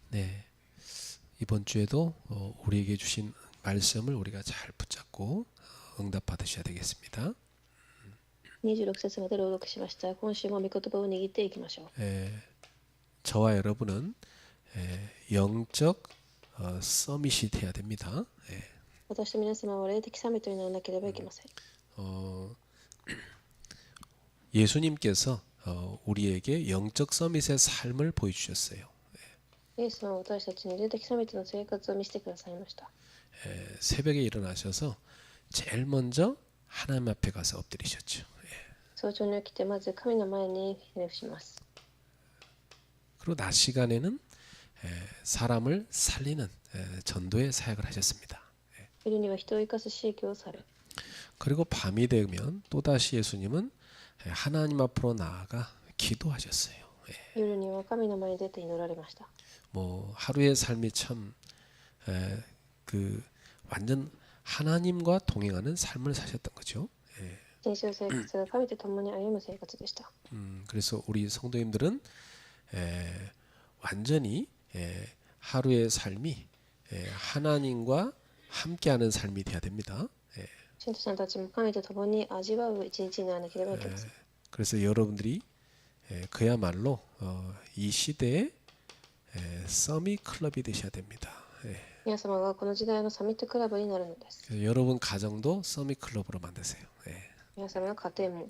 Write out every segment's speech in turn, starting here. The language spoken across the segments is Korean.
네, 이번 주에도 우리에게 주신 말씀을 우리가 잘 붙잡고 응답 받으셔야 되겠습니다. 26節まで朗読しました。今週も御言葉を握っていきましょう。 저와 여러분은 영적 서밋이 돼야 됩니다. 私と皆様は霊的サミットにならなければいけません。 예수님께서 우리에게 영적 서밋의 삶을 보여주셨어요. イエス様は私たちに霊的サミットの生活を見せてくださいました。 새벽에 일어나셔서 제일 먼저 하나님 앞에 가서 엎드리셨죠. 早朝に起きてまず神の前にひれ伏します。 그리고 낮 시간에는 사람을 살리는 전도의 사역을 하셨습니다. 夜には人を生かす宗教をされ、 그리고 밤이 되면 또다시 예수님은 하나님 앞으로 나아가 기도하셨어요. 夜には神の前に出て祈られました。 뭐 하루의 삶이 참 그 완전 하나님과 동행하는 삶을 사셨던 거죠. 一日の生活が神と共に歩む生活でした。 그래서 우리 성도님들은 완전히 하루의 삶이 하나님과 함께하는 삶이 돼야 됩니다. 信徒さんたちも神と共に味わう一日にならなければいけません。 그래서 여러분들이 그야말로 이 시대의 서밋 클럽이 되셔야 됩니다. 皆様がこの時代のサミットクラブになるのです。 여러분 가정도 서밋 클럽으로 만드세요. 皆様の家庭も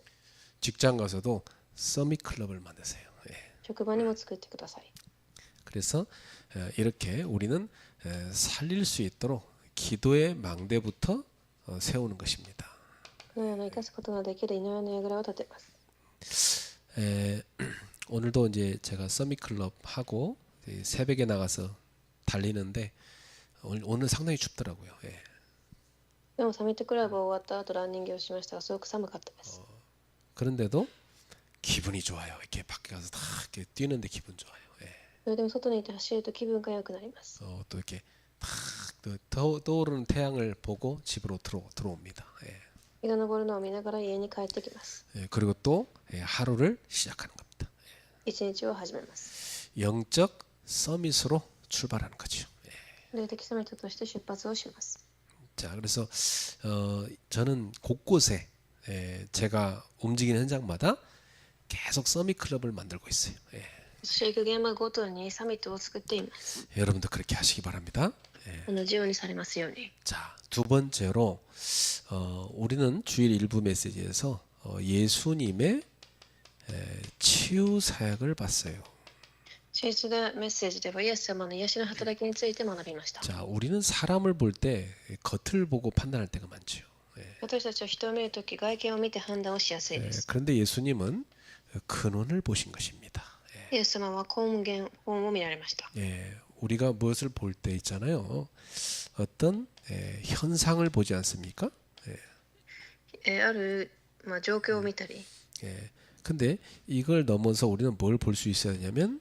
직장 가서도 서밋 클럽을 만드세요. 職場にも作ってください。 그래서 이렇게 우리는 살릴 수 있도록 기도의 망대부터 세우는 것입니다. このような生かすことができる祈りの櫓を立てます。 오늘도 이제 제가 서밋 클럽 하고 새벽에 나가서 달리는데 오늘 상당히 춥더라고요. でもサミットクラブ終わった後ランニングをしましたがすごく寒かったです。 그런데도 기분이 좋아요. 이렇게 밖에 가서 다 이렇게 뛰는데 기분 좋아요. それでも外にいて走ると気分が良くなります。 또 이렇게 탁 떠오르는 태양을 보고 집으로 들어옵니다. 日が昇るのを見ながら家に帰ってきます。 그리고 또 하루를 시작하는 겁니다. 一日を始めます。 영적 서밋으로 출발하는 거죠. 霊的サミットとして出発をします。 자, 그래서 저는 곳곳에 제가 움직이는 현장마다 계속 서밋 클럽을 만들고 있어요. そして行く現場ごとにサミットを作っています。 여러분도 그렇게 하시기 바랍니다. 同じようにされますように。 자, 두 번째로 우리는 주일 일부 메시지에서 예수님의 치유 사역을 봤어요. 聖書でメッセージではイエス様の癒しの働きについて学びました。 자, 우리는 사람을 볼 때 겉을 보고 판단할 때가 많죠. 私たちは人を見るとき外見を見て判断をしやすいです。 그런데 예수님은 근원을 보신 것입니다. イエス様は根源本を見られました。 우리가 무엇을 볼 때 있잖아요. 어떤 현상을 보지 않습니까? ある、状況を見たり、 근데 이걸 넘어서 우리는 뭘 볼 수 있어야 하냐면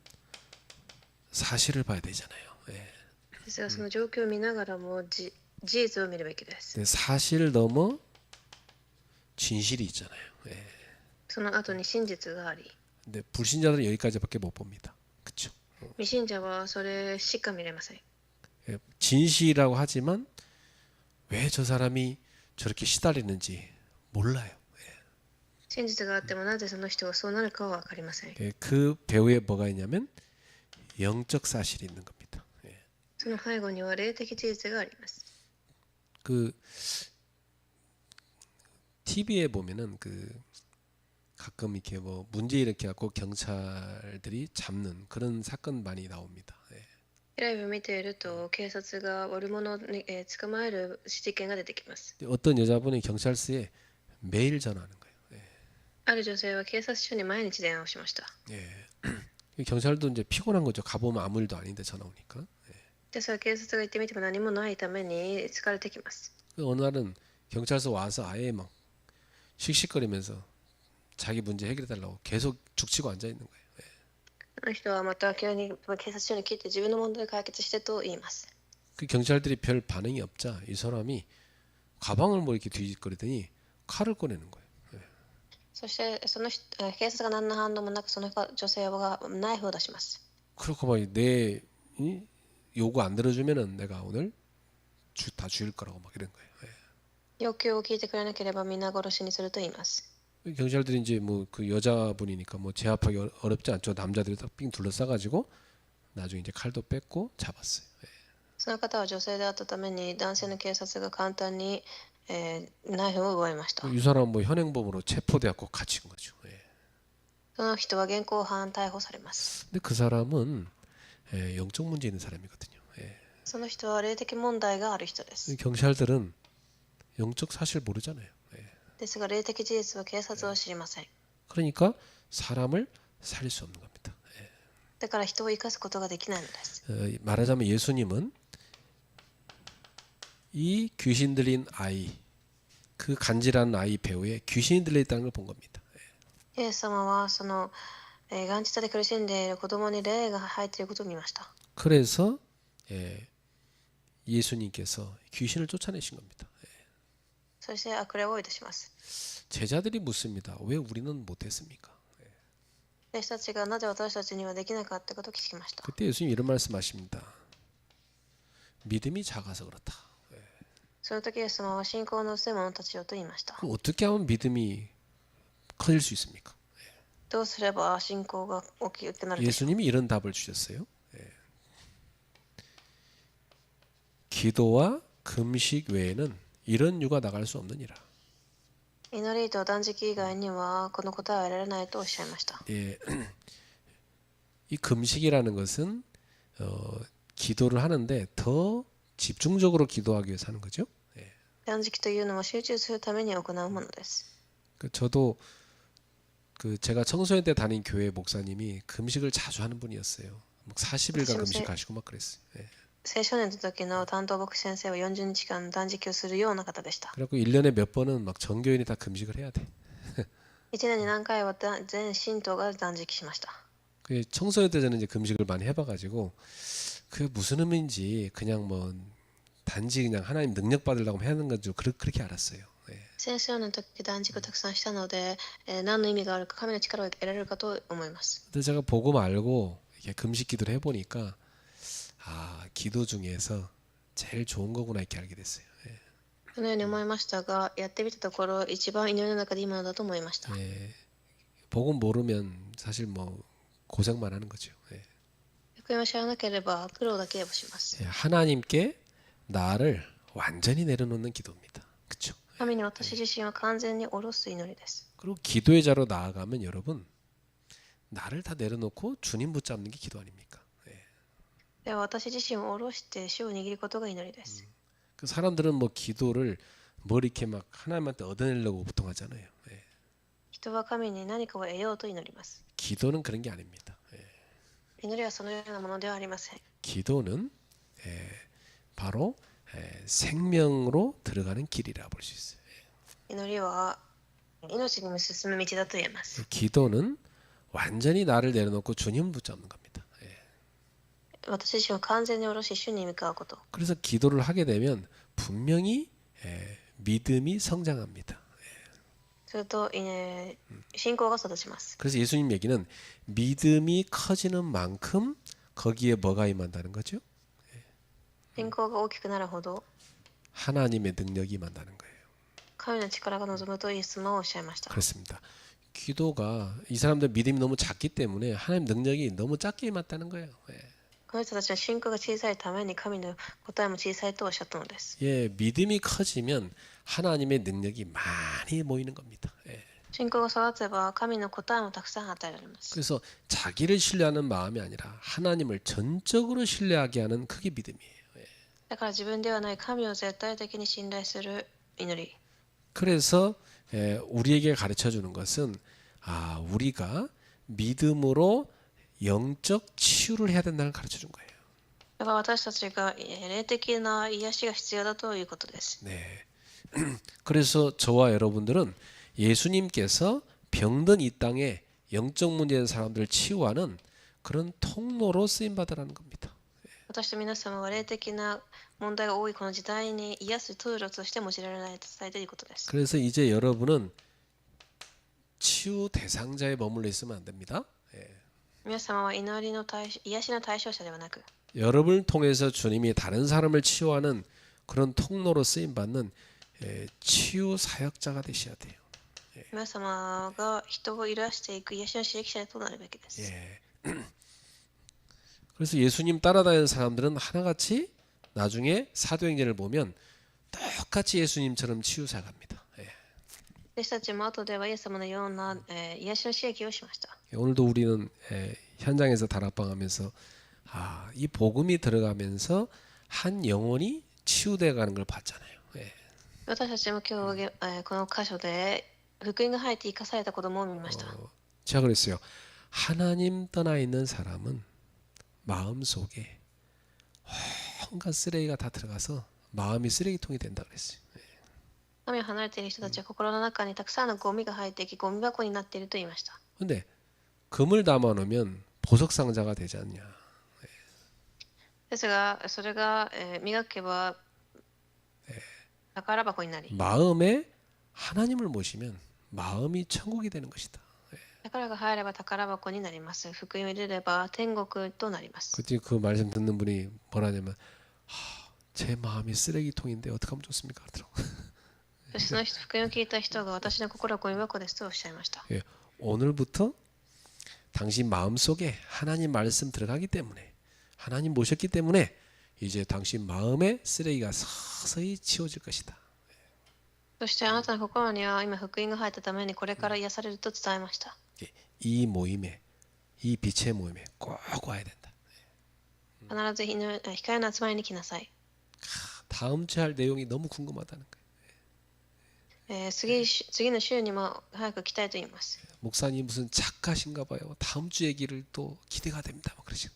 사실을 봐야 되잖아요. ですがその状況を見ながらも事実を見るべきです。 근데 사실을 넘어 진실이 있잖아요. その後に真実があり、 근데 불신자들은 여기까지밖에 못 봅니다. 그렇죠? 未信者はそれしか見れません。 진실이라고 하지만 왜 저 사람이 저렇게 시달리는지 몰라요. 真実があってもなぜその人がそうなるかは分かりません。 그 배후에 뭐가 있냐면 영적 사실이 있는 겁니다. その背後には霊的事実があります。 그 TV에 보면은 가끔 이렇게 뭐 문제 일으켜 갖고 경찰들이 잡는 그런 사건 많이 나옵니다. テレビを見ていると警察が悪者に捕まえる事件が出てきます。 어떤 여자분이 경찰서에 매일 전화하는 거예요. ある女性は警察署に毎日電話をしました。 경찰도 이제 피곤한 거죠. 가보면 아무 일도 아닌데 전화 오니까. ですが警察が行ってみても何もないために疲れてきます。 어느 날은 경찰서 와서 아예 막 씩씩거리면서 자기 문제 해결해 달라고 계속 죽치고 앉아 있는 거예요. あの人はまた急に警察署に来て自分の問題を解決してと言います。 그 경찰들이 별 반응이 없자 이 사람이 가방을 뭐 이렇게 뒤집거리더니 칼을 꺼내는 거예요. そしてその警察が何の反応もなくその女性はナイフを出します。 그렇고 막 내 요구 안 들어주면은 내가 오늘 다 죽일 거라고 막 이런 거예요. 要求を聞いてくれなければ皆殺しにすると言います。 경찰들이 이제 뭐 그 여자분이니까 뭐 제압하기 어렵지 않죠. 남자들이 딱 삥 둘러싸가지고 나중에 이제 칼도 뺐고 잡았어요. その方は女性であったために男性の警察が簡単に、ナイフを奪いました。 이 사람은 뭐 현행범으로 체포돼갖고 갇힌 거죠. 예. その人は現行犯逮捕されます。 근데 그 사람은 영적 문제 있는 사람이거든요. 예. その人は霊的問題がある人です。 경찰들은 영적 사실 모르잖아요. 예. ですが霊的事実は警察は知りません。 그러니까 사람을 살릴 수 없는 겁니다. だから人を生かすことができないのです。 말하자면 예수님은 이 귀신 들린 아이, 그 간질한 아이 배우에 귀신이 들려 있다는 걸 본 겁니다. イエス様はその、眼実で苦しんでいる子供に霊が入っていることを見ました。 그래서 예수님께서 귀신을 쫓아내신 겁니다. そして悪霊を追い出します。 제자들이 묻습니다. 왜 우리는 못했습니까? 弟子たちがなぜ私たちにはできなかったかと聞きました。 그때 예수님 이런 말씀하십니다. 믿음이 작아서 그렇다. その時イエス様は信仰の薄い者たちよと言いました。 그럼 어떻게 하면 믿음이 커질 수 있습니까? どうすれば信仰が大きくなるでしょう。 예수님이 이런 답을 주셨어요. 기도와 금식 외에는 이런 유가 나갈 수 없느니라. 祈りと断食以外にはこの答えは得られないとおっしゃいました。 예, 이 금식이라는 것은 기도를 하는데 더 집중적으로 기도하기 위해서 하는 거죠. 断食というのは集中するために行うものです。 저도 제가 청소년 때 다닌 교회 목사님이 금식을 자주 하는 분이었어요. 막 40일간 금식하시고 막 그랬어요. 青少年の時の担当牧師先生は40日間断食をするような方でした。 그래갖고 1년에 몇 번은 막 전교인이 다 금식을 해야 돼. 1年に何回は全信徒が断食しました。 청소년 때 저는 이제 금식을 많이 해봐가지고 그게 무슨 의미인지 그냥 뭐 단지 그냥 하나님 능력 받으려고 하는 건지 그렇게 알았어요. 青少年の時断食をたくさんしたので、何の意味があるか神の力を得られるかと思います。 근데 제가 보고 말고 이렇게 금식 기도를 해보니까 아 기도 중에서 제일 좋은 거구나 이렇게 알게 됐어요. このように思いましたが、やってみたところ一番祈りの中でいいものだと思いました。 복음 모르면 사실 뭐 고생만 하는 거죠. 福音を知らなければ苦労だけをします。 하나님께 나를 완전히 내려놓는 기도입니다. 그렇죠? 神に私自身を完全に下ろす祈りです。 그리고 기도의 자로 나아가면 여러분 나를 다 내려놓고 주님 붙잡는 게 기도 아닙니까? では私自身を下ろして主を握ることが祈りです。 그 사람들은 뭐 기도를 뭐 이렇게 막 하나님한테 얻어내려고 보통 하잖아요. 人は神に何かを得ようと祈ります。 기도는 그런 게 아닙니다. 祈りはそのようなものではありません。 기도는 바로 생명으로 들어가는 길이라 볼 수 있어요. 祈りは命に進む道だと言えます。 기도는 완전히 나를 내려놓고 주님 붙잡는 겁니다. 私自身を完全に下ろし主に向かうこと。 그래서 기도를 하게 되면 분명히 믿음이 성장합니다. すると、信仰が育ちます。 그래서 예수님 얘기는 믿음이 커지는 만큼 거기에 뭐가 임한다는 거죠? 信仰が大きくなるほど 하나님의 능력이 임한다는 거예요. 神の力が望むとイエス様はおっしゃいました。 그렇습니다. 기도가 이 사람들 믿음이 너무 작기 때문에 하나님 능력이 너무 작게 임했다는 거예요. この人たちは信仰が小さいために神の答えも小さいとおっしゃったのです。 믿음이 커지면 하나님의 능력이 많이 모이는 겁니다. 信仰が育てば神の答えもたくさん与えられます。 그래서 자기를 신뢰하는 마음이 아니라 하나님을 전적으로 신뢰하게 하는 그게 믿음이에요. だから自分ではない神を絶対的に信頼する祈り。 그래서 우리에게 가르쳐 주는 것은 우리가 믿음으로 영적 치유를 해야 된다는 걸 가르쳐 준 거예요. だから私たちが霊的な癒しが必要だということです。 네. 그래서 저와 여러분들은 예수님께서 병든 이 땅에 영적 문제인 사람들을 치유하는 그런 통로로 쓰임 받으라는 겁니다. 私と皆様は霊的な問題が多いこの時代に癒すツールとして用いられないと伝えていることです。 그래서 이제 여러분은 치유 대상자에 머물러 있으면 안 됩니다. 皆様は祈りの癒しの対象者ではなく、 여러분을 통해서 주님이 다른 사람을 치유하는 그런 통로로 쓰임 받는 치유 사역자가 되셔야 돼요. 皆様が人を癒していく癒しの刺激者となるべきです。 예. 그래서 예수님 따라다니는 사람들은 하나같이 나중에 사도행전을 보면 똑같이 예수님처럼 치유 사역합니다. 예. 弟子たちも後ではイエス様のような、癒しの刺激をしました。 오늘도 우리는 현장에서 다락방하면서 이 복음이 들어가면서 한 영혼이 치유돼 가는 걸 봤잖아요. 예. 私たちも今日、この箇所で福音が入って生かされた子供を見ました。 제가 그랬어요. 하나님 떠나 있는 사람은 마음속에 온갖 쓰레기가 다 들어가서 마음이 쓰레기통이 된다 그랬어요. 神を離れている人たちは心の中にたくさんのゴミが入ってき、ゴミ箱になっていると言いました。 근데 금을 담아 놓으면 보석 상자가 되지 않냐. ですが、それが、磨けば宝箱になり、 마음에 하나님을 모시면 마음이 천국이 되는 것이다. 宝が入れば宝箱になります。福音を入れれば天国となります。 그때 그 말씀 듣는 분이 뭐라냐면 제 마음이 쓰레기통인데 어떻게 하면 좋습니까? 그러더라고요. その福音を聞いた人が私の心はゴミ箱ですとおっしゃいました。 예, 오늘부터 당신 마음속에 하나님 말씀 들어가기 때문에 하나님 모셨기 때문에 이제 당신 마음의 쓰레기가 서서히 치워질 것이다. そしてあなたの心には今福音が入ったためにこれから癒されると伝えました。 예, 이 모임에 이 빛의 모임에 꼭 와야 된다. 必ず光の集まりに来なさい。 다음 주에 할 내용이 너무 궁금하다는 거예요. 次の週にも早く来たいと言います。 목사님 무슨 작가신가 봐요. 다음 주 얘기를 또 기대가 됩니다. 막 그러시고.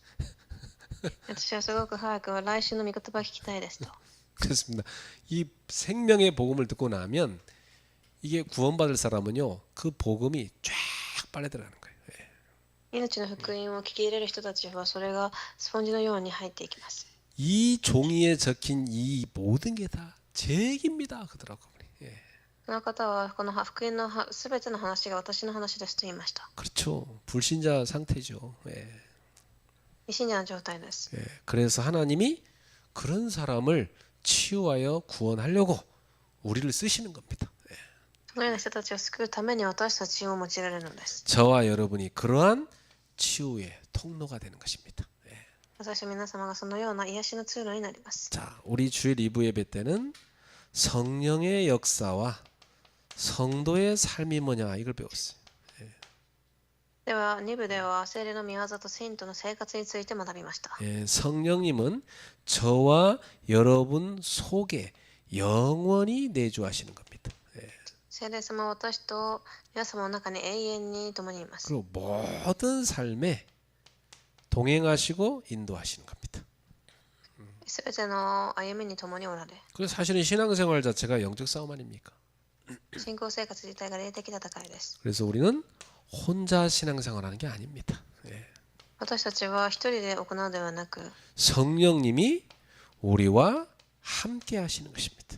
私はすごく早く来週の御言葉を聞きたいですと。 그렇습니다. 이 생명의 복음을 듣고 나면 이게 구원받을 사람은요 그 복음이 쫙 빨려 들어가는 거예요. 命の福音を聞き入れる人たちはそれがスポンジのように入っていきます。 이 종이에 적힌 이 모든 게 다 제 얘기입니다. 그러더라고요. 예. その方はこの福音のすべての話が私の話ですと言いました。 그렇죠. 불신자 상태죠. 예. 未信者の状態です。 예. 그래서 하나님이 그런 사람을 치유하여 구원하려고 우리를 쓰시는 겁니다. 예. そのような人たちを救うために私たちを用いられるのです。 저와 여러분이 그러한 치유의 통로가 되는 것입니다. 예. 私は皆様がそのような癒しの通路になります。 자, 우리 주일 2부 예배 때는 성령의 역사와 성도의 삶이 뭐냐 이걸 배웠어요. では2部では聖霊の御業と聖徒の生活について学びました。 예, 성령님은 저와 여러분 속에 영원히 내주하시는 겁니다. 예. 聖霊様は私と皆様の中に永遠に共にいます。 그리고 모든 삶에 동행하시고 인도하시는 겁니다. すべての歩みに共におられ、 그래서 사실은 신앙생활 자체가 영적 싸움 아닙니까? 信仰生活自体が霊的戦いです。 그래서 우리는 혼자 신앙생활하는 게 아닙니다. 예. 私たちは一人で行うのではなく、 성령님이 우리와 함께 하시는 것입니다.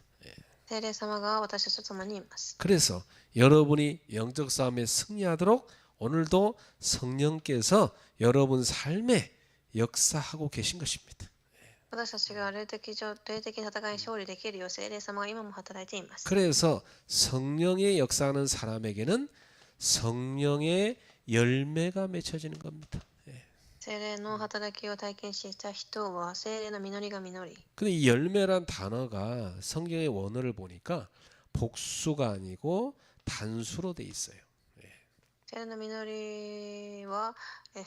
聖霊様が私たちと共にいます。 그래서 여러분이 영적 싸움에 승리하도록 오늘도 성령께서 여러분 삶에 역사하고 계신 것입니다. 私たちが霊的戦いに勝利できるよう聖霊様が今も働いています。 그래서 성령의 역사하는 사람에게는 성령의 열매가 맺혀지는 겁니다. 聖霊の働きを体験した人は聖霊の実りが実り、 근데 이 열매란 단어가 성경의 원어를 보니까 복수가 아니고 단수로 돼 있어요. 聖霊の実りは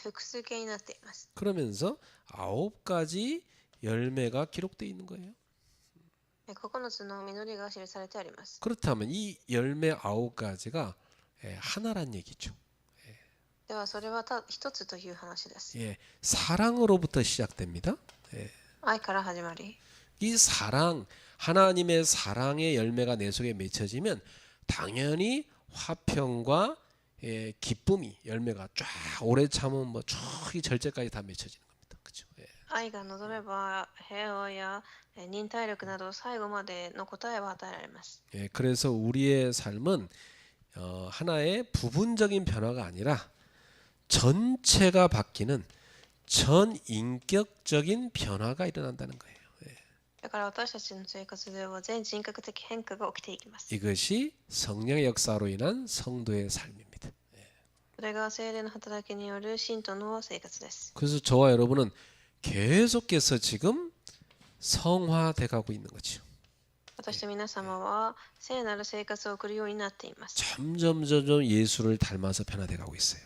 複数形になっています。 그러면서 9가지 열매가 기록되어 있는 거예요. 9つの実りが記されてあります。 그렇다면 이 열매 9가지가 하나란 얘기죠. ではそれは一つという話です。 예, 사랑으로부터 시작됩니다. 愛から始まり、 이 사랑, 하나님의 사랑의 열매가 내 속에 맺혀지면 당연히 화평과 기쁨이 열매가 쫙 오래 참으면 뭐 쭉이 절제까지 다 맺혀지는 겁니다. 그렇죠? 예. 愛が望めば平和や忍耐力など最後までの答えは与えられます。 예, 그래서 우리의 삶은 하나의 부분적인 변화가 아니라 전체가 바뀌는 전인격적인 변화가 일어난다는 거예요. だから私たちの生活では全人格的変化が起きていきます。 이것이 성령의 역사로 인한 성도의 삶입니다. それが聖霊の働きによる信徒の生活です。 그래서 저와 여러분은 계속해서 지금 성화돼 가고 있는 거죠. 私と皆様は聖なる生活を送るようになっています。 점점 예수를 닮아서 변화돼 가고 있어요.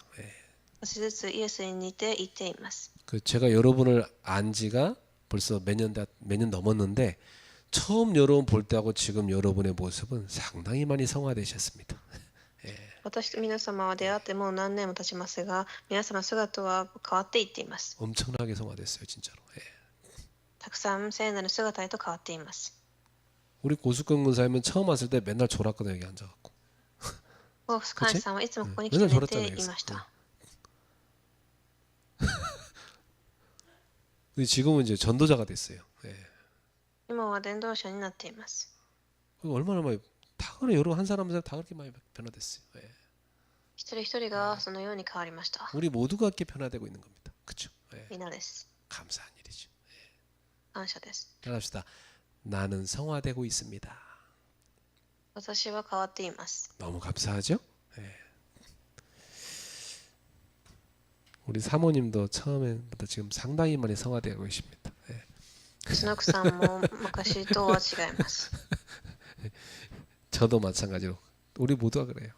少しずつイエスに似ていっています。 그 제가 여러분을 안 지가 벌써 몇 년 넘었는데 처음 여러분 볼 때하고 지금 여러분의 모습은 상당히 많이 성화되셨습니다. 私と皆様は出会ってもう何年も経ちますが、皆様姿は変わっていっています。 엄청나게 성화됐어요, 진짜로. たくさん聖なる姿へと変わっています。 우리 고숙근 군사님은 처음 왔을 때 맨날 졸았거든요, 여기 앉아갖고. 大須寛司さんはいつもここに来て 맨날 寝て 졸았잖아요. いました。 근데 지금은 이제 전도자가 됐어요. 今は伝道者になっています。 얼마나 많이 다 그래 여러분 한 사람들 다 그렇게 많이 변화됐어요. 一人一人がそのように変わりました。 우리 모두가 그렇게 변화되고 있는 겁니다. 그렇죠? みんなです。 감사한 일이죠. 感謝です。 따라합시다. 나는 성화되고 있습니다. 私は変わっています。 너무 감사하죠? 우리 사모님도 처음에부터 지금 상당히 많이 성화되고 계십니다. うちの奥さんも昔とは違います。 저도 마찬가지로 우리 모두가 그래요.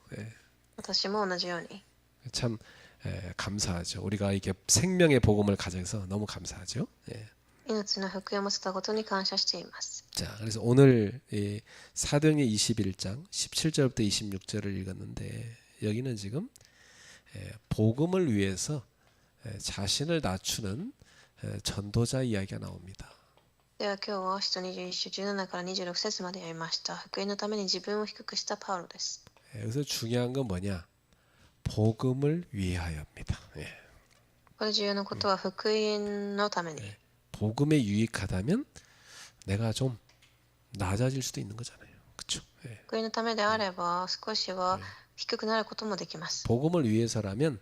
私も同じように。 참 감사하죠. 우리가 이렇게 생명의 복음을 가져서 너무 감사하죠. 命の福音を持てたことに感謝しています。 자, 그래서 오늘 사도행전 21장 17절부터 26절을 읽었는데 여기는 지금 복음을 위해서 자신을 낮추는 전도자 이야기가 나옵니다. では今日は使徒21章17から26節まで読みました。福音のために自分を低くしたパウロです。 여기서 중요한 건 뭐냐? 복음을 위하여입니다. これ重要なことは福音のために。 복음에 유익하다면 내가 좀 낮아질 수도 있는 거잖아요. 그렇죠? 福音のためであれば少しは低くなることもできます。 복음을 위해서라면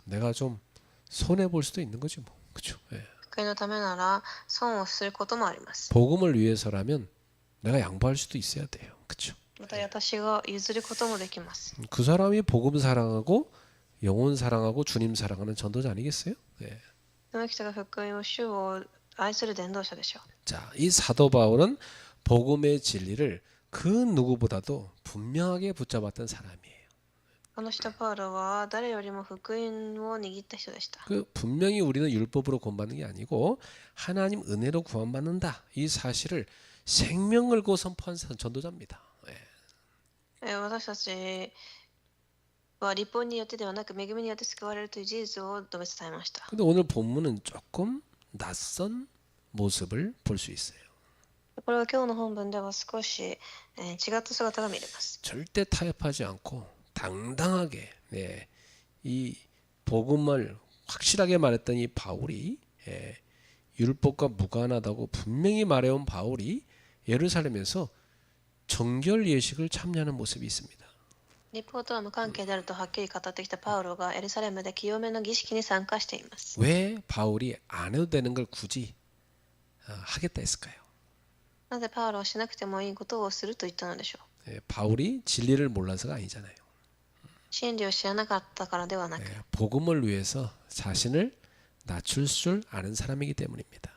내가 좀 손해 볼 수도 있는 거지 뭐. 그렇죠? 福音のためなら損をすることもあります。 복음을 위해서라면 내가 양보할 수도 있어야 돼요. 그렇죠? また私が譲ることもできます。 그 사람이 복음 사랑하고 영혼 사랑하고 주님 사랑하는 전도자 아니겠어요? その人が福音を主を愛する伝道者でしょう。 자, 이 사도 바울은 복음의 진리를 그 누구보다도 분명하게 붙잡았던 사람이에요. この人パウロは誰よりも福音を握った人でした。 그 분명히 우리는 율법으로 구원받는 게 아니고 하나님 은혜로 구원받는다. 이 사실을 생명 걸고 선포한 전도자입니다. 私たちは立法によってではなく恵みによって救われるという事実を述べ伝えました。 근데 오늘 본문은 조금 낯선 모습을 볼 수 있어요. これは今日の本文では少し違った姿が見れます。 절대 타협하지 않고 당당하게 이 복음을 확실하게 말했던 이 바울이 율법과 무관하다고 분명히 말해온 바울이 예루살렘에서 정결 예식을 참여하는 모습이 있습니다. 立法とは無関係であるとはっきり語ってきたパウロがエルサレムで清めの儀式に参加しています。 왜 바울이 안 해도 되는 걸 굳이 하겠다 했을까요? なぜパウロはしなくてもいいことをすると言ったのでしょう。 바울이 진리를 몰라서가 아니잖아요. 真理を知らなかったからではなく、 복음을 위해서 자신을 낮출 줄 아는 사람이기 때문입니다.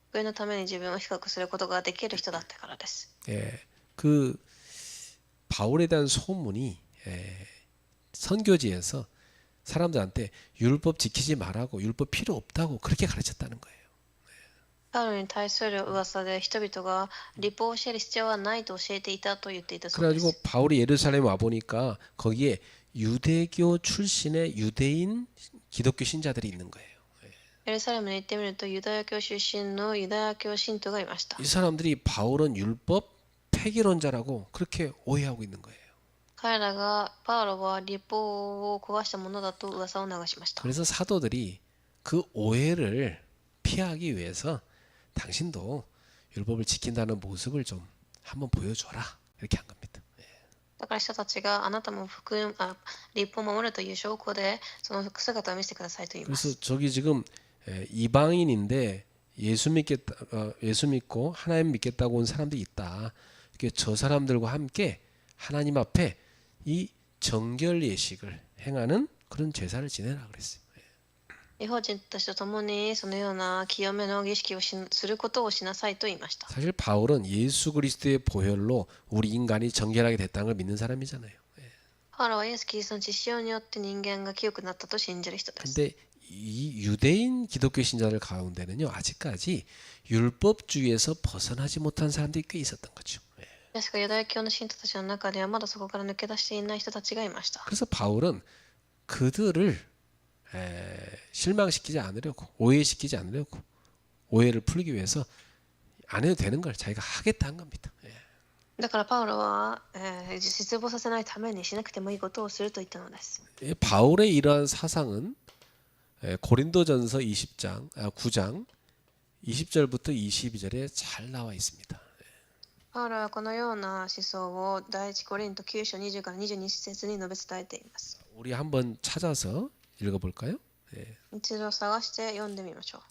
福音のために自分を低くすることができる人だったからです。 그 바울에 대한 소문이 선교지에서 사람들한테 율법 지키지 말라고 율법 필요 없다고 그렇게 가르쳤다는 거예요. パウロに対する噂で人々が立法を教える必要はないと教えていたと言っていたそうで 그래가지고 す。 바울이 예루살렘에 와 보니까 거기에 유대교 출신의 유대인 기독교 신자들이 있는 거예요. エルサレムに行ってみるとユダヤ教出身のユダヤ教信徒がいました。 이 사람들이 바울은 율법 폐기론자라고 그렇게 오해하고 있는 거예요. 彼らがパウロは立法を壊したものだと噂を流しました。 그래서 사도들이 그 오해를 피하기 위해서 당신도 율법을 지킨다는 모습을 좀 한번 보여줘라 이렇게 한 겁니다. だから人たちがあなたも立法を守るという証拠でその姿を見せてくださいと言いま 그래서 す。 저기 지금 이방인인데 예수 믿고 하나님 믿겠다고 온 사람들이 있다. 이렇게 저 사람들과 함께 하나님 앞에 이 정결 예식을 행하는 그런 제사를 지내라 그랬어요. 違法人たちと共にそのような清めの儀式をすることをしなさいと言いました。 사실 바울은 예수 그리스도의 보혈로 우리 인간이 정결하게 됐다는 걸 믿는 사람이잖아요. パウロはイエス・キリストの血潮によって人間が清くなったと信じる人です。 근데 이 유대인 기독교 신자들 가운데는요 아직까지 율법주의에서 벗어나지 못한 사람들이 꽤 있었던 거죠. ですがユダヤ教の信徒たちの中ではまだそこから抜け出していない人たちがいました。 그래서 바울은 그들을 실망시키지 않으려고 오해시키지 않으려고 오해를 풀기 위해서 안 해도 되는 걸 자기가 하겠다 한 겁니다. だからパウロは、失望させないためにしなくてもいいことをすると言ったのです。 바울의 이러한 사상은 고린도전서 20장 9장 20절부터 22절에 잘 나와 있습니다. パウロはこのような思想を第一コリント9章20から22節に述べ伝えています。 우리 한번 찾아서 읽어볼까요? 一度探して読んでみましょう。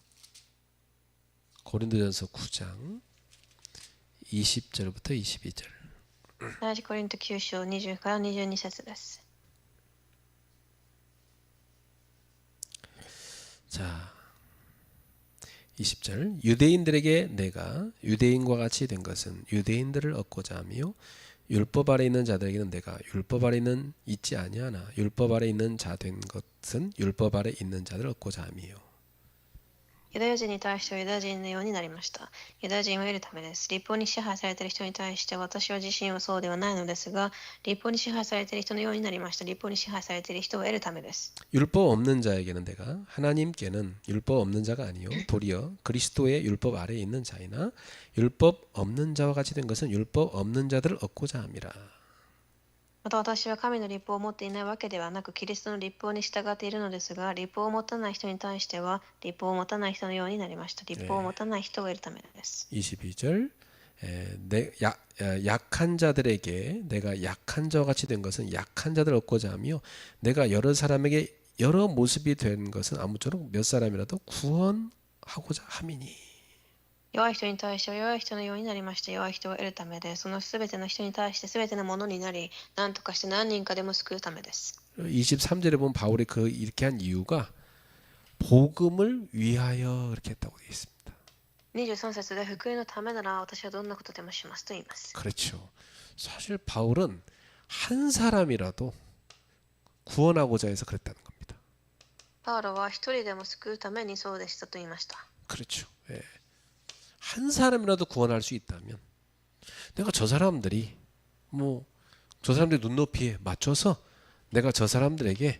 고린도전서 9장 20절부터 22절. 第一コリント9章20から22節です。 자, 20절. 유대인들에게 내가 유대인과 같이 된 것은 유대인들을 얻고자 하며 율법 아래 있는 자들에게는 내가 율법 아래 있지 아니하나 율법 아래 있는 자 된 것은 율법 아래 있는 자들을 얻고자 하며. ユダヤ人に対してはユダヤ人のようになりました。ユダヤ人を得るためです。立法に支配されている人に対して私は自身はそうではないのですが、立法に支配されている人のようになりました。立法に支配されている人を得るためです。 율법 없는 자에게는 내가 하나님께는 율법 없는 자가 아니요 도리어 그리스도의 율법 아래에 있는 자이나 율법 없는 자와 같이 된 것은 율법 없는 자들을 얻고자 함이라. また私は神の立法を持っていないわけではなく、キリストの立法に従っているのですが、立法を持たない人に対しては、立法を持たない人のようになりました。立法を持たない人を得るためです。 22절. 약한 자들에게 내가 약한 자와 같이 된 것은 약한 자들을 얻고자 하며 내가 여러 사람에게 여러 모습이 된 것은 아무쪼록 몇 사람이라도 구원하고자 함이니. 弱い人に対しては弱い人のようになりました。弱い人を得るためで、そのすべての人に対してすべてのものになり、何とかして何人かでも救うためです。 23절에 보면 바울이 이렇게 한 이유가 복음을 위하여 그렇게 했다고 되어 있습니다. 23節で福音のためなら私はどんなことでもしますと言います。 그렇죠. 사실 바울은 한 사람이라도 구원하고자 해서 그랬다는 겁니다. パウロは一人でも救うためにそうでしたと言いました。 그렇죠. 예. 한 사람이라도 구원할 수 있다면 내가 저 사람들이 저 사람들의 눈높이에 맞춰서 내가 저 사람들에게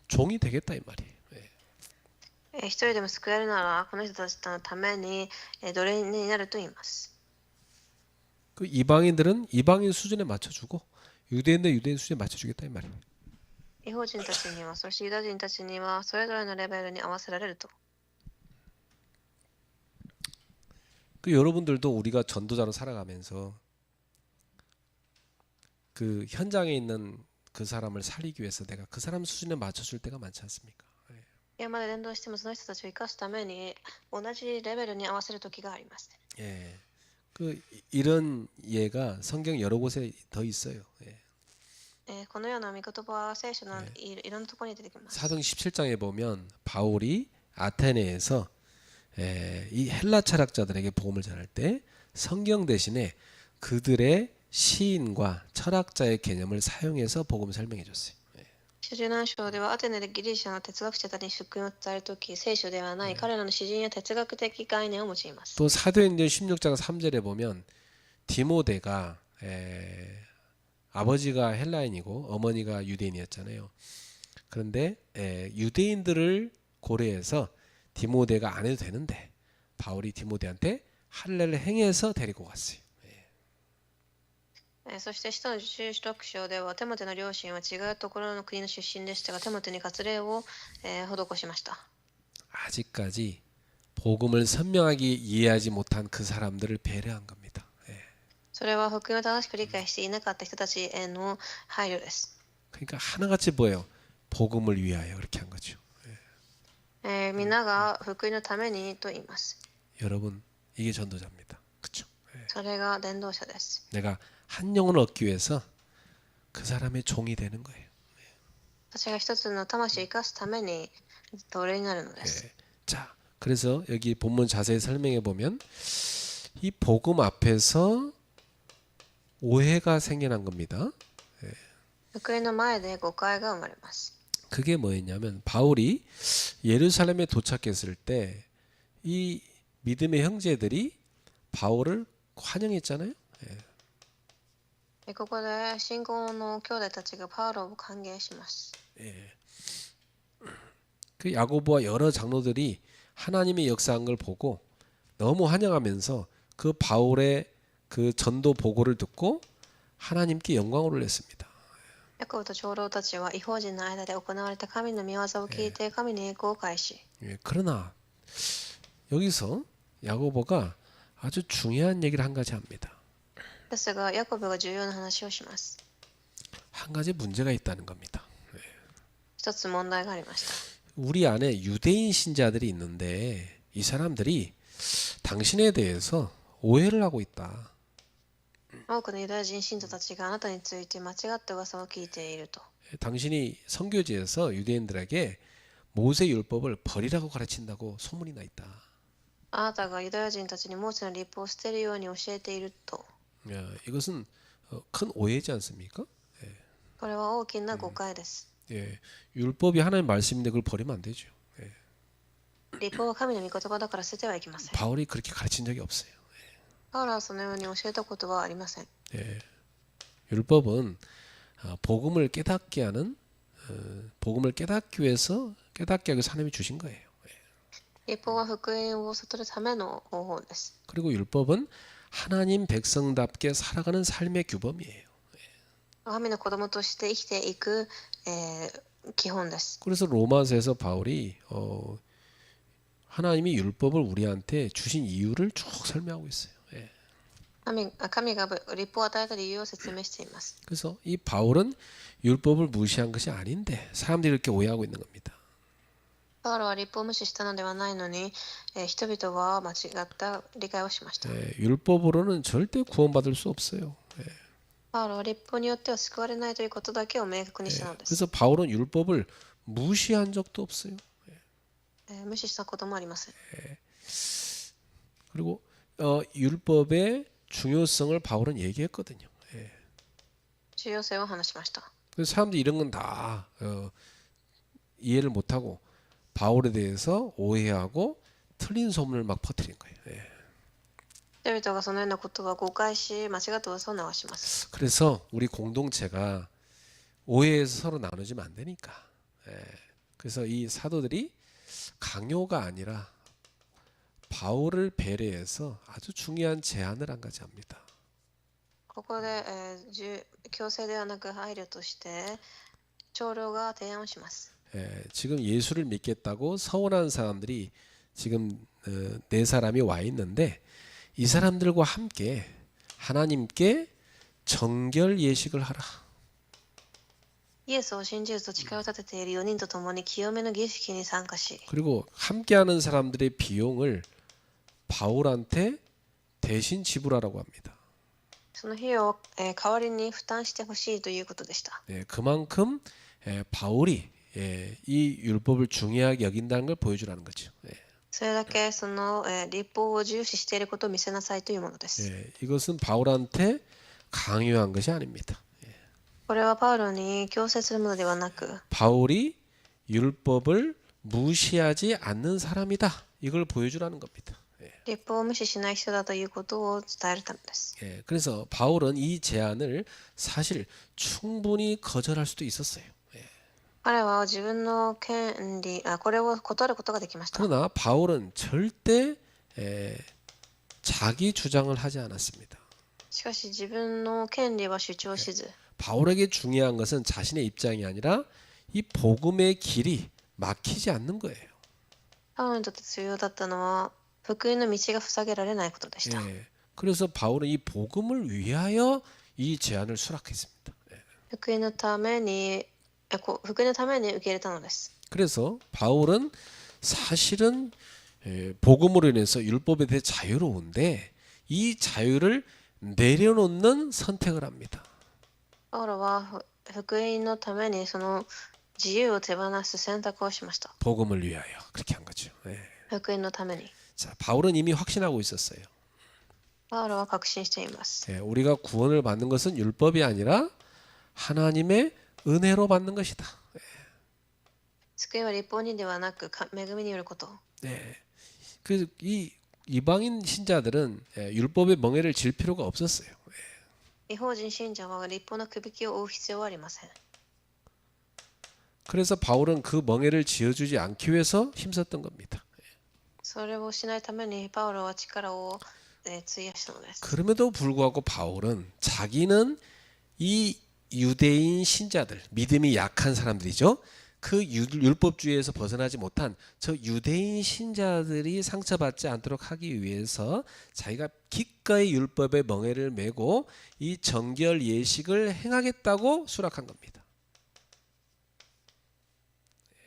종이 되겠다 이 말이에요. 一人でも救えるならこの人たちのために奴隷になると言います。 그 이방인들은 이방인 수준에 맞춰주고 유대인들 유대인 수준에 맞춰주겠다 이 말이에요. 違法人たちには、そしてユダヤ人たちにはそれぞれのレベルに合わせられると。 그 여러분들도 우리가 전도자로 살아가면서 그 현장에 있는 그 사람을 살리기 위해서 내가 그 사람 수준에 맞춰줄 때가 많지 않습니까? 山で伝道してもその人たちを生かすために同じレベルに合わせる時があります。 예, 이런 예가 성경 여러 곳에 더 있어요. 예. このような御言葉は聖書のいろんなところに出てきます。 사도행 17장에 보면 바울이 아테네에서 이 헬라 철학자들에게 복음을 전할 때 성경 대신에 그들의 시인과 철학자의 개념을 사용해서 복음을 설명해 줬어요. 17章ではアテネでギリシャの哲学者たちに福音を伝えるとき、聖書ではない彼らの詩人や哲学的概念を用います。 또 사도행전 16장 3절에 보면 디모데가 아버지가 헬라인이고 어머니가 유대인이었잖아요. 그런데 유대인들을 고려해서 디모데가 안 해도 되는데 바울이 디모데한테 할례를 행해서 데리고 갔어요. そして使徒の16章ではテモテの両親は違うところの国の出身でしたが、テモテに割礼を施しました。 아직까지 복음을 선명하게 이해하지 못한 그 사람들을 배려한 겁니다. そそれは福音を正しく理解していなかった人たちへの配慮です。 그러니까 하나같이 뭐예요? 복음을 위하여 그렇게 한 거죠. みんなが福音のためにと言います。 여러분 이게 전도자입니다. 그렇죠? それが伝道者です。 내가 한 영혼을 얻기 위해서 그 사람의 종이 되는 거예요. 私が一つの魂を生かすために奴隷になるのです。 자, 그래서 여기 본문 자세히 설명해 보면 이 복음 앞에서 오해가 생겨난 겁니다. 福音の前で誤解が生まれます。 그게 뭐였냐면 바울이 예루살렘에 도착했을 때 이 믿음의 형제들이 바울을 환영했잖아요. ここで信仰の兄弟たちがパウロを歓迎します。 그 야고보와 여러 장로들이 하나님의 역사한 걸 보고 너무 환영하면서 그 바울의 그 전도 보고를 듣고 하나님께 영광을 올렸습니다. ヤコブと長老たちは異邦人の間で行われた神の御業を聞いて神に栄光を返し、 그러나 여기서 야고보가 아주 중요한 얘기를 한 가지 합니다. ですがヤコブが重要な話をします。 한 가지 문제가 있다는 겁니다. 一つ問題がありました。 우리 안에 유대인 신자들이 있는데 이 사람들이 당신에 대해서 오해를 하고 있다. 多くのユダヤ人信徒たちがあなたについて間違った噂を聞いていると。 당신이 선교지에서 유대인들에게 모세 율법을 버리라고 가르친다고 소문이 나 있다. あなたがユダヤ人たちにモーセの立法を捨てるように教えていると。 이것은 큰 오해지 않습니까? これは大きな誤解です。 율법이 하나님의 말씀인데 그걸 버리면 안 되죠. 立法は神の御言葉だから捨ててはいけません。 바울이 그렇게 가르친 적이 없어요. パウロはそのように教えたことはありません。 율법은 복음을 깨닫게 하는 복음을 깨닫기 위해서 깨닫게 하기 위해서 하나님이 주신 거예요. 立法は福音を悟るための方法です。 그리고 율법은 하나님 백성답게 살아가는 삶의 규범이에요. 神の子供として生きていく、基本です。 그래서 로마서에서 바울이 하나님이 율법을 우리한테 주신 이유를 쭉 설명하고 있어요. 神が立法を与えた理由を説明しています。 그래서 이 바울은 율법을 무시한 것이 아닌데 사람들이 이렇게 오해하고 있는 겁니다. パウロは立法を無視したのではないのに、人々は間違った理解をしました。 율법으로는 절대 구원받을 수 없어요. パウロは立法によっては救われないということだけを明確にしたのです。 그래서 바울은 율법을 무시한 적도 없어요. 無視したこともありません。 그리고 율법의 중요성을 바울은 얘기했거든요. 重要性を話しました。 그래서 사람들이 이런 건 다 이해를 못하고 바울에 대해서 오해하고 틀린 소문을 막 퍼뜨린 거예요. 人々がそのようなことは誤解し、間違った噂を流します。 그래서 우리 공동체가 오해해서 서로 나누지면 안 되니까. 그래서 이 사도들이 강요가 아니라 바울을 배려해서 아주 중요한 제안을 한 가지 합니다. ここで、強制ではなく配慮として長老が提案をします。 지금 예수를 믿겠다고 서원한 사람들이 지금 네 사람이 와 있는데 이 사람들과 함께 하나님께 정결 예식을 하라. イエスを信じると誓いを立てている4人と共に清めの儀式に参加し、 그리고 함께하는 사람들의 비용을 바울한테 대신 지불하라고 합니다. その費用を、代わりに負担してほしいということでした。 그만큼 바울이 이 율법을 중요하게 여긴다는 걸 보여주라는 거죠. それだけその、立法を重視していることを見せなさいというものです。 이것은 바울한테 강요한 것이 아닙니다. これはパウロに強制するものではなく、 바울이 율법을 무시하지 않는 사람이다. 이걸 보여주라는 겁니다. 立法を無視しない人だということを伝えるためです。 그래서 바울은 이 제안을 사실 충분히 거절할 수도 있었어요. 彼は自分の権利、これを断ることができました。 그러나 바울은 절대 자기 주장을 하지 않았습니다. しかし自分の権利は主張しず、 바울에게 중요한 것은 자신의 입장이 아니라 이 복음의 길이 막히지 않는 거예요. パウロにとって重要だったのは福音の道が塞げられないことでした。 그래서 바울은 이 복음을 위하여 이 제안을 수락했습니다. 福音のために、福音のために受け入れたのです。 그래서 바울은 사실은 복음으로 인해서 율법에 대해 자유로운데 이 자유를 내려놓는 선택을 합니다. パウロは福音のためにその自由を手放す選択をしました。 복음을 위하여 그렇게 한 거죠. 福音のために。 자, 바울은 이미 확신하고 있었어요. パウロは確信しています。 우리가 구원을 받는 것은 율법이 아니라 하나님의 은혜로 받는 것이다. 救いは立法にではなく恵みによること。 그 이 이방인 신자들은 율법의 멍에를 질 필요가 없었어요. 違法人信者は立法のくびきを負う必要はありません。 그래서 바울은 그 멍에를 지어주지 않기 위해서 힘썼던 겁니다. それをしないためにパウロは力を費やしたのです。 그럼에도 불구하고 바울은 자기는 이 유대인 신자들, 믿음이 약한 사람들이죠. 그 율법주의에서 벗어나지 못한 저 유대인 신자들이 상처받지 않도록 하기 위해서 자기가 기꺼이 율법의 멍에를 메고 이 정결 예식을 행하겠다고 수락한 겁니다.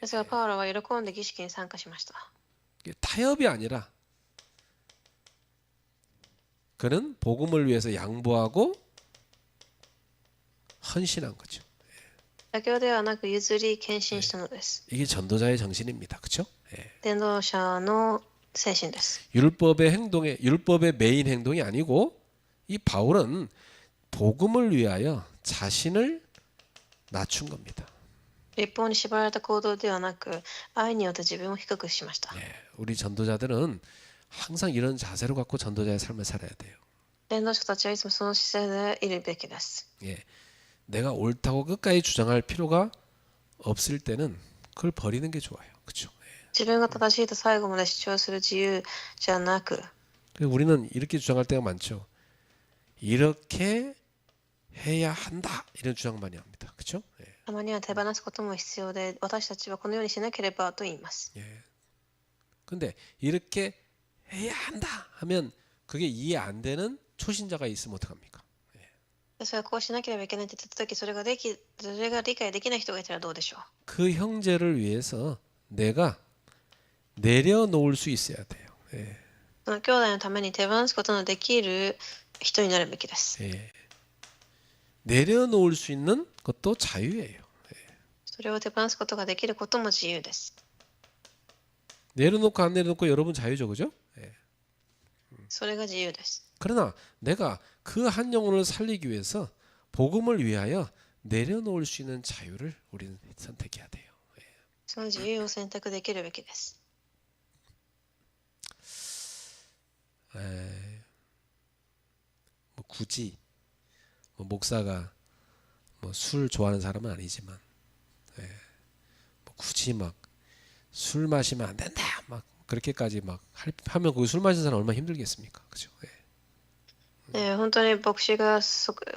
ですがパウロは喜んで儀式に参加しました。 타협이 아니라 그는 복음을 위해서 양보하고 헌신한 거죠. 妥協ではなく譲り献身したのです。 이게 전도자의 정신입니다. 그렇죠? 伝道者の精神です。 율법의 메인 행동이 아니고 이 바울은 복음을 위하여 자신을 낮춘 겁니다. 立法に縛られた行動ではなく愛によって自分を低くしました。 우리 전도자들은 항상 이런 자세로 갖고 전도자의 삶을 살아야 돼요. 伝道者たちはいつもその姿勢でいるべきです。 내가 옳다고 끝까지 주장할 필요가 없을 때는 그걸 버리는 게 좋아요. 그렇죠? 自分が正しいと最後まで主張する自由じゃなく、 우리는 이렇게 주장할 때가 많죠. 이렇게 해야 한다 이런 주장 많이 합니다. 그렇죠? たまには手放すことも必要で、私たちはこのようにしなければと言います。 근데 이렇게 해야 한다 하면 그게 이해 안 되는 초신자가 있으면 어떡합니까? それはこうしなければいけないって言ったとき、それが理解できない人がいたらどうでしょう。 그 형제를 위해서 내가 내려놓을 수 있어야 돼요. その兄弟のために手放すことのできる人になるべきです。 내려놓을 수 있는 것도 자유예요. それを手放すことができることも自由です。 내려놓고 안 내려놓고 여러분 자유죠, 그죠? それが自由です。 그러나 내가 그 한 영혼을 살리기 위해서 복음을 위하여 내려놓을 수 있는 자유를 우리는 선택해야 돼요. その自由を選択できるべきです。 뭐 굳이 뭐 목사가 뭐 술 좋아하는 사람은 아니지만 뭐 굳이 막 술 마시면 안 된다 막 그렇게까지 막 하면 그 술 마시는 사람 얼마나 힘들겠습니까, 그죠? 本当に牧師が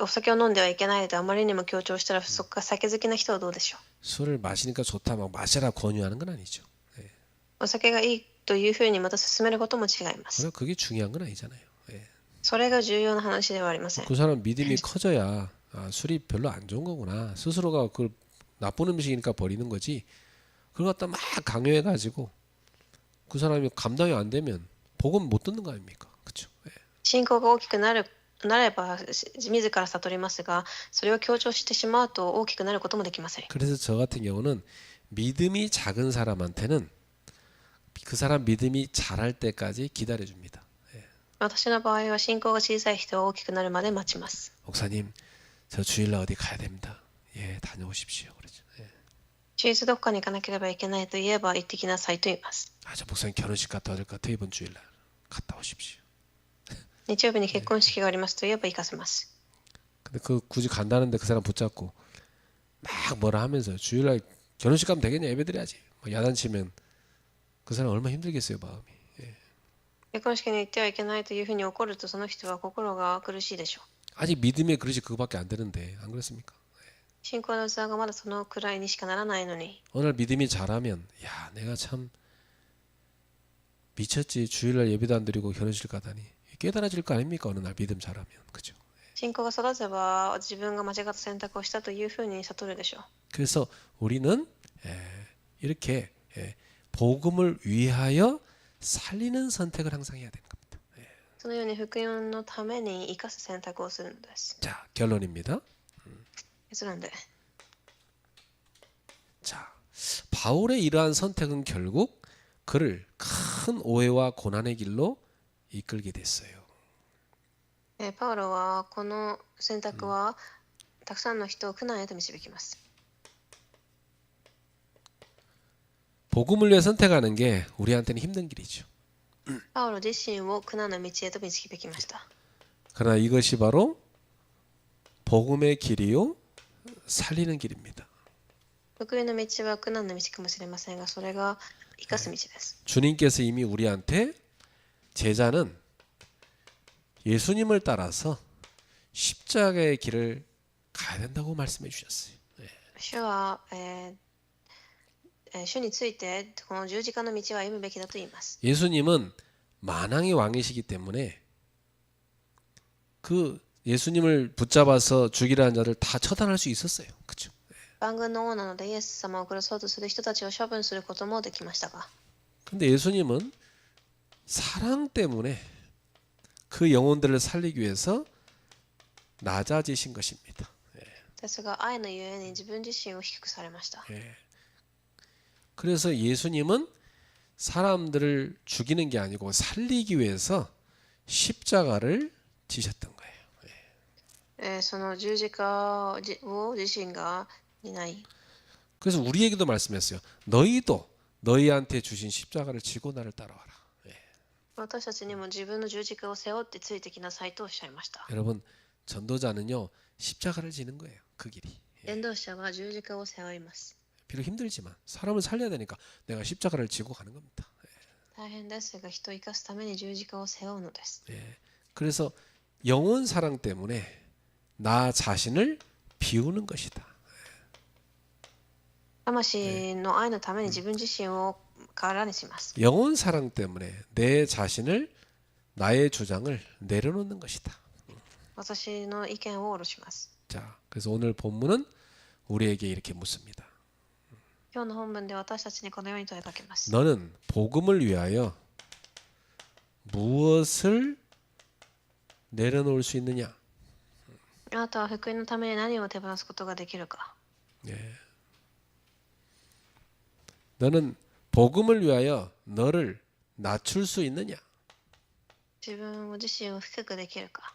お酒を飲んではいけないとあまりにも強調したら、そっか酒好きな人はどうでしょう。 술을 마시니까 좋다 막 마시라 권유하는 건 아니죠. お酒がいいというふうにまた勧めることも違います。 그게 중요한 건 아니잖아요. それが重要な話ではありません。 그 사람 믿음이 커져야 술이 별로 안 좋은 거구나. 스스로가 그걸 나쁜 음식이니까 버리는 거지. 그걸 갖다 막 강요해가지고 그 사람이 감당이 안 되면 복음 못 듣는 거 아닙니까? 그렇죠? 信仰が大きくなれば自ら悟りますが、それを強調してしまうと大きくなることもできません。 그래서 저 같은 경우는 믿음이 작은 사람한테는 그 사람 믿음이 자랄 때까지 기다려줍니다. 私の場合は信仰が小さい人は大きくなるまで待ちます。 목사님, 저 주일날 어디 가야 됩니다. 예, 다녀오십시오. 그러죠. 週日どこかに行かなければいけないと言えば行ってきなさいと言います。 저 목사님 결혼식 갔다 와야 될 것 같아요. 이번 주일날 갔다 오십시오. 日曜日に結婚式がありますと言えば行かせます。 근데 그 굳이 간다는데 그 사람 붙잡고 막 뭐라 하면서 주일날 결혼식 가면 되겠냐 예배 드려야지 막 야단치면 그 사람 얼마나 힘들겠어요 마음이. 結婚式に行ってはいけないというふうに怒ると、その人は心が苦しいでしょう。 아직 믿음의 그릇이 그거밖에 안 되는데 안 그렇습니까? 信仰の器がまだそのくらいにしかならないのに、 어느 날 믿음이 자라면 야 내가 참 미쳤지 주일날 예배도 안 드리고 결혼식 가다니 깨달아질 거 아닙니까? 어느 날 믿음 잘하면. 그죠? 信仰が育てば自分が間違った選択をしたというふうに悟るでしょう。 그래서 우리는 이렇게 복음을 위하여 살리는 선택을 항상 해야 되는 겁니다. そのように福音のために生かす選択をするのです。 자, 결론입니다. 結論で、 자, 바울의 이러한 선택은 결국 그를 큰 오해와 고난의 길로 이끌게 됐어요. パウロはこの選択はたくさんの人を苦難へと導きます。 복음을 위해 선택하는 게 우리한테는 힘든 길이죠. パウロ自身を苦難の道へと導きました。 그러나 이것이 바로 복음의 길이요 살리는 길입니다. 福音の道は苦難の道かもしれませんが、それが生かす道です。 주님께서 이미 우리한테 제자는 예수님을 따라서 십자가의 길을 가야 된다고 말씀해 주셨어요. 主は、主についてこの十字架の道を歩むべきだと言います。 예수님은 만왕의 왕이시기 때문에 그 예수님을 붙잡아서 죽이라는 자를 다 처단할 수 있었어요. 그렇죠? 万軍の王なのでイエス様を殺そうとする人たちを処分することもできましたが、 근데 예수님은 사랑 때문에 그 영혼들을 살리기 위해서 낮아지신 것입니다. ですが愛のゆえに自分自身を低くされました。 그래서 예수님은 사람들을 죽이는 게 아니고 살리기 위해서 십자가를 지셨던 거예요. その十字架を自身が担い、 그래서 우리에게도 말씀했어요. 너희도 너희한테 주신 십자가를 지고 나를 따라와라. 私たちにも自分の十字架を背負ってついてきなさいとおっしゃいました。 여러분 전도자는요 십자가를 지는 거예요. 그 길이. 伝道者は十字架を背負います。 비록 힘들지만 사람을 살려야 되니까 내가 십자가를 지고 가는 겁니다. 大変ですが、人を生かすために十字架を背負うのです。 그래서 영원 사랑 때문에 나 자신을 비우는 것이다. 魂の愛のために自分自身を空にします。 영원 사랑 때문에 내 자신을 나의 주장을 내려놓는 것이다. 私の意見を下ろします。 자, 그래서 오늘 본문은 우리에게 이렇게 묻습니다. 今日の本文で私たちにこのように問いかけます。 너는 복음을 위하여 무엇을 내려놓을 수 있느냐? あなたは福音のために何を手放すことができるか。 너는 복음을 위하여 너를 낮출 수 있느냐? 自分自身を低くできるか。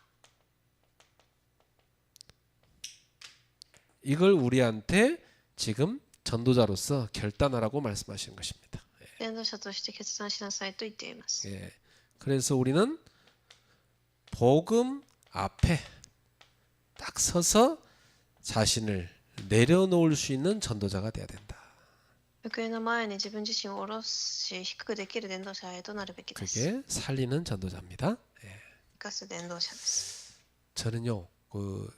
이걸 우리한테 지금 전도자로서 결단하라고 말씀하시는 것입니다. 伝道者として決断しなさいと言っています。 그래서 우리는 복음 앞에 딱 서서 자신을 내려놓을 수 있는 전도자가 돼야 된다. 福音の前に自分自身を下ろし低くできる伝道者へとなるべきです。 그게 살리는 전도자입니다. 生かす伝道者です。 저는요, 그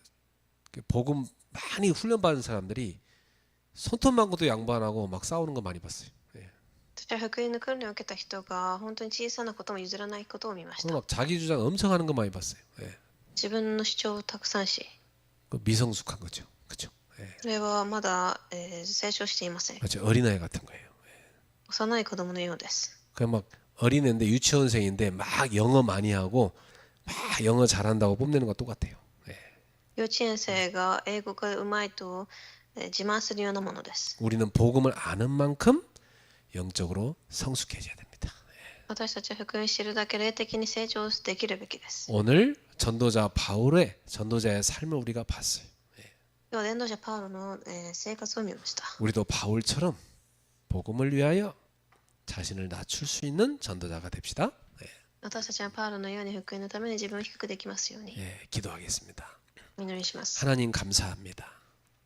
복음 많이 훈련받은 사람들이 손톱만 것도 양보 안 하고 막 싸우는 거 많이 봤어요. 私は福音の訓練を受けた人が本当に小さなことも譲らないことを見まし 그리고 た。 막 자기 주장 엄청 하는 거 많이 봤어요. 自分の主張をたくさんし、 그 미성숙한 거죠. 그렇죠? それはまだ、成長していません。 맞죠? 어린아이 같은 거예요. 幼い子供のようです。 그냥 막 어린애인데 유치원생인데 막 영어 많이 하고 막 영어 잘한다고 뽐내는 거 똑같아요. 幼稚園生が英語がうまいと、自慢するようなものです。 우리는 복음을 아는 만큼 영적으로 성숙해져야 됩니다. 私たちは福音を知るだけ霊的に成長できるべきです。 오늘 전도자 바울의 전도자의 삶을 우리가 봤어요. 今日は伝道者パウロの、生活を見ました。 우리도 바울처럼 복음을 위하여 자신을 낮출 수 있는 전도자가 됩시다. 私たちはパウロのように福音のために自分を低くできますように 기도하겠습니다. お祈りします。 하나님 감사합니다.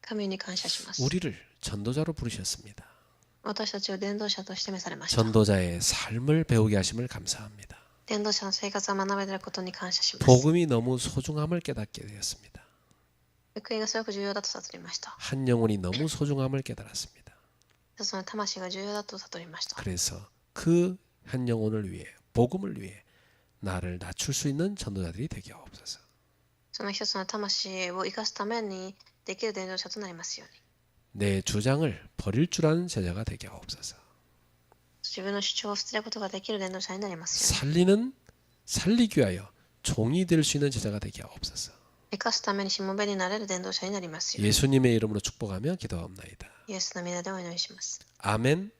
神に感謝します。 우리를 전도자로 부르셨습니다. 私たちを伝道者として召されました。 전도자의 삶을 배우게 하심을 감사합니다. 伝道者の生活を学べることに感謝します。 복음이 너무 소중함을 깨닫게 되었습니다. 福音がすごく重要だと悟りました。 한 영혼이 너무 소중함을 깨달았습니다. その魂が重要だと悟りました。 그래서 그 한 영혼을 위해 복음을 위해 나를 낮출 수 있는 전도자들이 되게 하옵소서. その一つの魂を生かすためにできる伝道者となりますように。 내 주장을 버릴 줄 아는 제자가 되게 하옵소서. 自分の主張を捨てることができる伝道者になりますように。 살리기 위하여 종이 될 수 있는 제자가 되게 하옵소서. 生かすためにしもべになれる伝道者になりますように。 예수님의 이름으로 축복하며 기도하옵나이다. イエスの皆でお祈りします。 아멘.